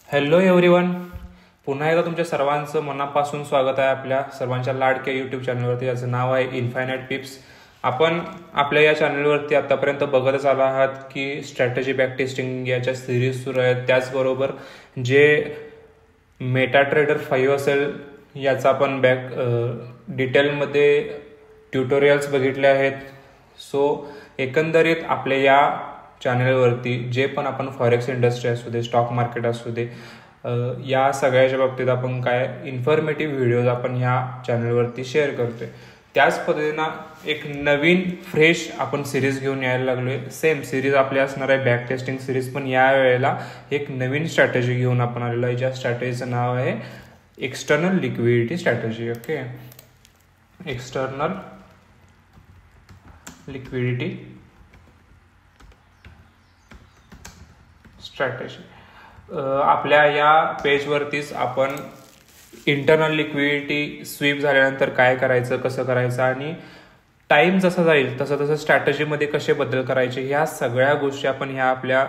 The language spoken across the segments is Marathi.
हॅलो एव्हरीवन, पुन्हा एकदा तुमच्या सर्वांचं मनापासून स्वागत आहे आपल्या सर्वांच्या लाडक्या यूट्यूब चॅनलवरती. याचं नाव आहे इन्फायनाइट टिप्स. आपण आपल्या या चॅनलवरती आतापर्यंत बघतच आला आहात की स्ट्रॅटेजी बॅक टेस्टिंग याच्या सिरीज सुरू आहेत. त्याचबरोबर जे मेटा ट्रेडर 5 असेल याचा आपण बॅक डिटेलमध्ये ट्युटोरियल्स बघितले आहेत. सो एकंदरीत आपल्या या चॅनलवरती जे पण आपण फॉरेक्स इंडस्ट्री असू दे, स्टॉक मार्केट असू दे, या सगळ्याच्या बाबतीत आपण काय इन्फॉर्मेटिव्ह व्हिडिओज आपण ह्या चॅनलवरती शेअर करतोय. त्याच पद्धतीनं एक नवीन फ्रेश आपण सिरीज घेऊन यायला लागलोय. सेम सिरीज आपली असणार आहे बॅक टेस्टिंग सिरीज, पण या वेळेला एक नवीन स्ट्रॅटेजी घेऊन आपण आलेलो आहे, ज्या स्ट्रॅटेजीचं नाव आहे external liquidity strategy. Okay, external liquidity strategy. आपल्या या पेजवरतीच आपण इंटरनल लिक्विडिटी स्वीप झाल्यानंतर काय करायचं, कसं करायचं आणि टाइम जसा जाईल तसं तसं स्ट्रॅटेजीमध्ये कसे बदल करायचे, ह्या सगळ्या गोष्टी आपण ह्या आपल्या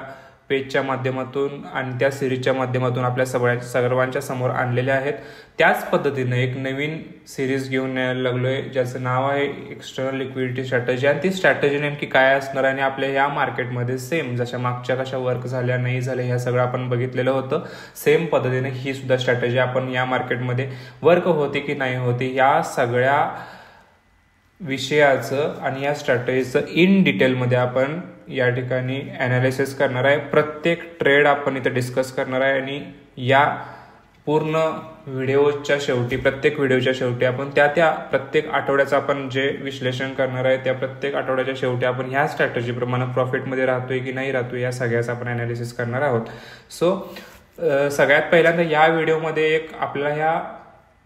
पेजच्या माध्यमातून आणि त्या सिरीजच्या माध्यमातून आपल्या सर्वांच्या समोर आणलेल्या आहेत. त्याच पद्धतीनं एक नवीन सिरीज घेऊन यायला लागलोय ज्याचं नाव आहे एक्सटर्नल लिक्विडिटी स्ट्रॅटेजी. आणि ती स्ट्रॅटेजी नेमकी काय असणार आणि आपल्या या मार्केटमध्ये सेम जशा मागच्या कशा वर्क झाल्या नाही झाल्या ह्या सगळं आपण बघितलेलं होतं, सेम पद्धतीने ही सुद्धा स्ट्रॅटेजी आपण या मार्केटमध्ये वर्क होते की नाही होते या सगळ्या विषयाचं आणि या स्ट्रॅटेजीचं इन डिटेलमध्ये आपण या ठिकाणी ॲनालिसिस करणार आहे. प्रत्येक ट्रेड आपण इथं डिस्कस करणार आहे आणि या पूर्ण व्हिडिओच्या शेवटी, प्रत्येक व्हिडिओच्या शेवटी आपण त्या प्रत्येक आठवड्याचं आपण जे विश्लेषण करणार आहे त्या प्रत्येक आठवड्याच्या शेवटी आपण ह्या स्ट्रॅटेजीप्रमाणे प्रॉफिटमध्ये राहतोय की नाही राहतोय या सगळ्याचं आपण ॲनालिसिस करणार आहोत. सो सगळ्यात पहिल्यांदा या व्हिडिओमध्ये एक आपल्याला ह्या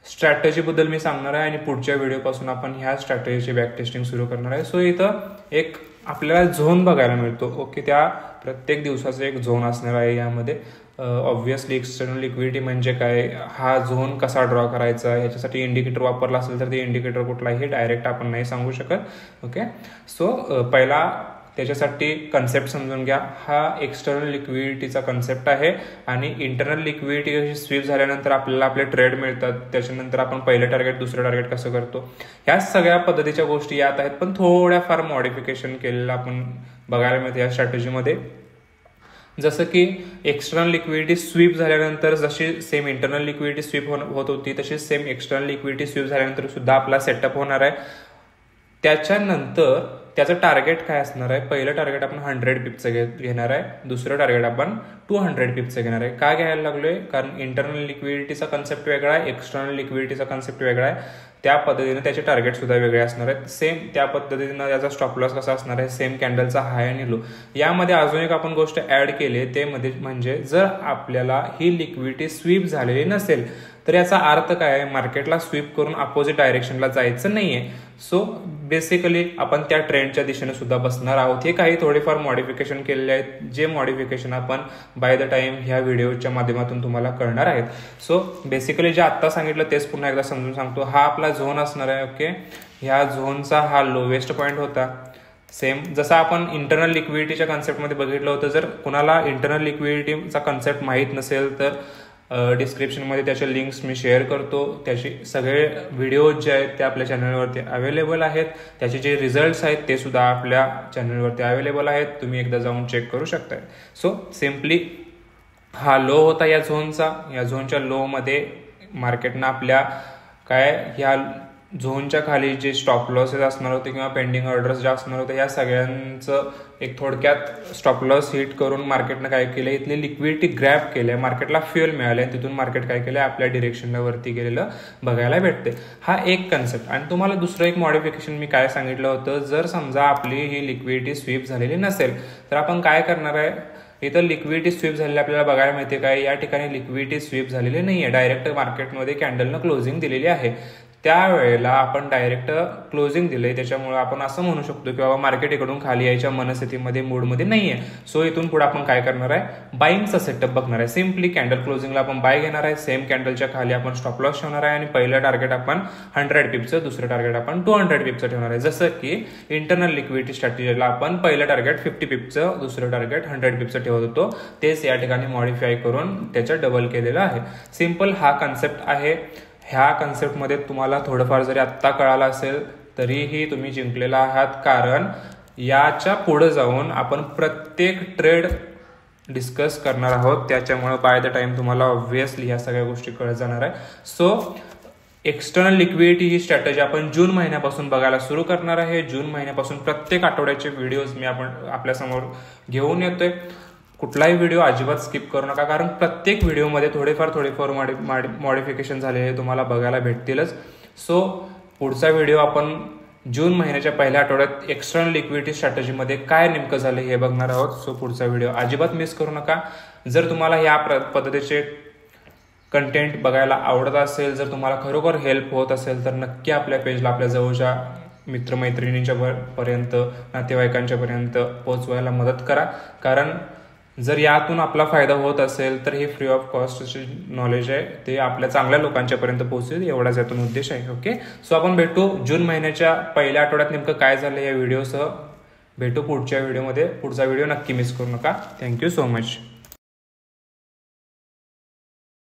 स्ट्रॅटेजीबद्दल मी सांगणार आहे आणि पुढच्या व्हिडिओपासून आपण ह्या स्ट्रॅटेजीची बॅक टेस्टिंग सुरू करणार आहे. सो इथं एक आपल्याला झोन बघायला मिळतो. ओके, त्या प्रत्येक दिवसाचं एक झोन असणार आहे यामध्ये. ऑब्व्हियसली एक्सटर्नल लिक्विडिटी म्हणजे काय, हा झोन कसा ड्रॉ करायचा, ह्याच्यासाठी इंडिकेटर वापरला असेल तर ते इंडिकेटर कुठलाही डायरेक्ट आपण नाही सांगू शकत. ओके, सो पहिला त्याच्यासाठी कन्सेप्ट समजून घ्या. हा एक्सटर्नल लिक्विडिटीचा कन्सेप्ट आहे आणि इंटरनल लिक्विडिटी स्वीप झाल्यानंतर आपल्याला आपले ट्रेड मिळतात. त्याच्यानंतर आपण पहिलं टार्गेट दुसरं टार्गेट कसं करतो ह्या सगळ्या पद्धतीच्या गोष्टी यात आहेत, पण थोड्या फार मॉडिफिकेशन केलेलं आपण बघायला मिळतं या स्ट्रॅटेजीमध्ये. जसं की एक्सटर्नल लिक्विडिटी स्वीप झाल्यानंतर जशी सेम इंटरनल लिक्विडिटी स्वीप होत होती तशी सेम एक्सटर्नल लिक्विडिटी स्वीप झाल्यानंतर सुद्धा आपला सेटअप होणार आहे. त्याच्यानंतर त्याचं टार्गेट काय असणार आहे, पहिलं टार्गेट आपण 100 पिपचं घेणार आहे, दुसरं टार्गेट आपण 200 पिपचं घेणार आहे. का घ्यायला लागलोय, कारण इंटरनल लिक्विडिटीचा कन्सेप्ट वेगळा आहे, एक्सटर्नल लिक्विडिटीचा कन्सेप्ट वेगळा आहे. त्या पद्धतीने त्याचे टार्गेट सुद्धा वेगळे असणार आहेत. सेम त्या पद्धतीनं याचा स्टॉप लॉस कसा असणार आहे, सेम कॅन्डलचा हाय आणि लो. यामध्ये अजून एक आपण गोष्ट ऍड केली ते मध्ये, म्हणजे जर आपल्याला ही लिक्विडिटी स्वीप झालेली नसेल तर याचा अर्थ काय आहे, मार्केटला स्वीप करून अपोजिट डायरेक्शनला जायचं नाहीये. सो बेसिकली आपण त्या ट्रेंडच्या दिशेने सुद्धा बसणार आहोत. हे काही थोडेफार मॉडिफिकेशन केलेले आहेत, जे मॉडिफिकेशन आपण बाय द टाइम ह्या व्हिडिओच्या माध्यमातून तुम्हाला कळणार आहेत. सो बेसिकली जे आत्ता सांगितलं तेच पुन्हा एकदा समजून सांगतो. हा आपला झोन असणार आहे. ओके, ह्या झोनचा हा लोवेस्ट पॉईंट होता. सेम जसं आपण इंटरनल लिक्विडिटीच्या कन्सेप्टमध्ये बघितलं होतं. जर कुणाला इंटरनल लिक्विडिटीचा कन्सेप्ट माहीत नसेल तर डिस्क्रिप्शनमध्ये त्याच्या लिंक्स मी शेअर करतो. त्याचे सगळे व्हिडिओज जे आहेत ते आपल्या चॅनलवरती अवेलेबल आहेत. त्याचे जे रिझल्ट्स आहेत ते सुद्धा आपल्या चॅनलवरती अवेलेबल आहेत, तुम्ही एकदा जाऊन चेक करू शकताय. सो सिम्पली हा लो होता या झोनचा. या झोनच्या लोमध्ये मार्केटनं आपल्या काय ह्या झोनच्या खाली जे स्टॉप लॉसेस असणार होते किंवा पेंडिंग ऑर्डर्स ज्या असणार होते या सगळ्यांचं एक थोडक्यात स्टॉप लॉस हिट करून मार्केटनं काय केलं, इथली लिक्विडिटी ग्रॅब केल्या, मार्केटला फ्युएल मिळाले आणि तिथून मार्केट काय केलं, आपल्या डिरेक्शनला वरती गेलेलं बघायला भेटते. हा एक कन्सेप्ट. आणि तुम्हाला दुसरं एक मॉडिफिकेशन मी काय सांगितलं होतं, जर समजा आपली ही लिक्विडिटी स्वीप झालेली नसेल तर आपण काय करणार आहे, इथं लिक्विडिटी स्वीप झालेली आपल्याला बघायला मिळते काय, या ठिकाणी लिक्विडिटी स्वीप झालेली नाहीये, डायरेक्ट मार्केटमध्ये कॅन्डलनं क्लोजिंग दिलेली आहे. त्यावेळेला आपण डायरेक्ट क्लोजिंग दिलंय, त्याच्यामुळे आपण असं म्हणू शकतो की बाबा मार्केट इकडून खाली यायच्या मनस्थितीमध्ये मूडमध्ये नाहीये. सो इथून पुढे आपण काय करणार आहे, बाईंगचा सेटअप बघणार आहे. सिम्पली कॅन्डल क्लोजिंगला आपण बाय घेणार आहे, सेम कॅन्डलच्या खाली आपण स्टॉप लॉस ठेवणार आहे आणि पहिलं टार्गेट आपण 100 पिपचं, दुसरं टार्गेट आपण 200 पिपचं ठेवणार आहे. जसं की इंटरनल लिक्विडिटी स्ट्रॅटेजीला आपण पहिलं टार्गेट 50 पिपचं, दुसरं टार्गेट 100 पिपचं ठेवत होतो, तेच या ठिकाणी मॉडिफाय करून त्याचं डबल केलेलं आहे. सिम्पल हा कन्सेप्ट आहे. ह्या कन्सेप्टमध्ये तुम्हाला थोडंफार जरी आत्ता कळालं असेल तरीही तुम्ही जिंकलेला आहात, कारण याच्या पुढे जाऊन आपण प्रत्येक ट्रेड डिस्कस करणार आहोत. त्याच्यामुळे बाय द टाइम तुम्हाला ऑब्व्हियसली ह्या सगळ्या गोष्टी कळत जाणार आहे. सो एक्सटर्नल लिक्विडिटी ही स्ट्रॅटेजी आपण जून महिन्यापासून बघायला सुरू करणार आहे. जून महिन्यापासून प्रत्येक आठवड्याचे व्हिडिओज मी आपल्यासमोर घेऊन येतोय. कुठलाही व्हिडिओ अजिबात स्किप करू नका, कारण प्रत्येक व्हिडिओमध्ये थोडेफार मॉडिफिकेशन झालेले तुम्हाला बघायला भेटतीलच. सो पुढचा व्हिडिओ आपण जून महिन्याच्या पहिल्या आठवड्यात एक्सटर्नल लिक्विडिटी स्ट्रॅटेजीमध्ये काय नेमकं झालं हे बघणार आहोत. सो पुढचा व्हिडिओ अजिबात मिस करू नका. जर तुम्हाला या पद्धतीचे कंटेंट बघायला आवडत असेल, जर तुम्हाला खरोखर हेल्प होत असेल तर नक्की आपल्या पेजला आपल्या जवळच्या मित्रमैत्रिणींच्या पर्यंत, नातेवाईकांच्या पर्यंत पोहोचवायला मदत करा. कारण जर यातून आपला फायदा होत असेल तर हे फ्री ऑफ कॉस्टचे नॉलेज आहे, ते आपल्या चांगल्या लोकांच्या पर्यंत पोहोचेल, एवढाच यातून उद्देश आहे. ओके, सो आपण भेटू जून महिन्याच्या पहिल्या आठवड्यात नेमकं काय झालं या व्हिडिओसह भेटू पुढच्या व्हिडिओमध्ये. पुढचा व्हिडिओ नक्की मिस करू नका. Thank you so much.